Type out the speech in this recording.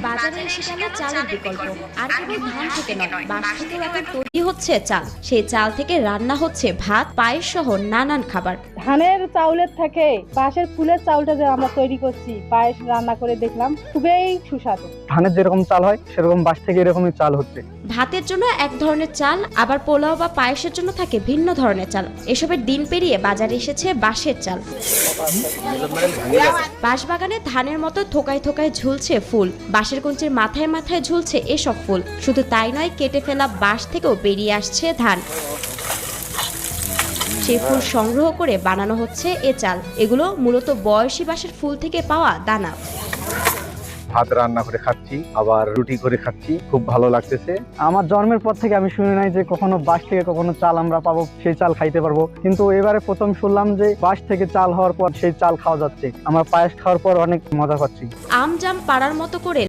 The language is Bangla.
বাজারে এসে গেল চালের বিকল্প। আর কেবল ধান থেকে নয়, বাঁশ থেকেও এখন তৈরি হচ্ছে চাল। সেই চাল থেকে রান্না হচ্ছে ভাত, পায়েস সহ নানান খাবার। ধানের চাউলের থেকে বাঁশের ফুলের চাউলটা যে আমরা তৈরি করছি, পায়েস রান্না করে দেখলাম, খুবই সুস্বাদু। ধানের যেরকম চাল হয় সেরকম বাঁশ থেকে এরকমই চাল হচ্ছে। ভাতের জন্য এক ধরনের চাল, আবার পোলাও বা পায়েসের জন্য থাকে ভিন্ন ধরনের চাল। এসবের দিন পেরিয়ে বাজারে এসেছে বাঁশের চাল। বাঁশবাগানে ধানের মতো থোকায় থোকায় ঝুলছে ফুল, বাঁশের কঞ্চির মাথায় মাথায় ঝুলছে এসব ফুল। শুধু তাই নয়, কেটে ফেলা বাঁশ থেকেও বেরিয়ে আসছে ধান। সেই ফুল সংগ্রহ করে বানানো হচ্ছে এ চাল। এগুলো মূলত বয়সী বাঁশের ফুল থেকে পাওয়া দানা। ভাত রান্না করে খাচ্ছি, আবার রুটি করে খাচ্ছি, খুব ভালো লাগতেছে। আমার জন্মের পর থেকে আমি শুনি নাই যে কখনো বাঁশ থেকে কখনো চাল আমরা পাবো, সেই চাল খাইতে পারবো। কিন্তু এবারে প্রথম শুনলাম যে বাঁশ থেকে চাল হওয়ার পর সেই চাল খাওয়া যাচ্ছে। আমার পায়েস খাওয়ার পর অনেক মজা পাচ্ছি। আম জাম পাড়ার মতো করে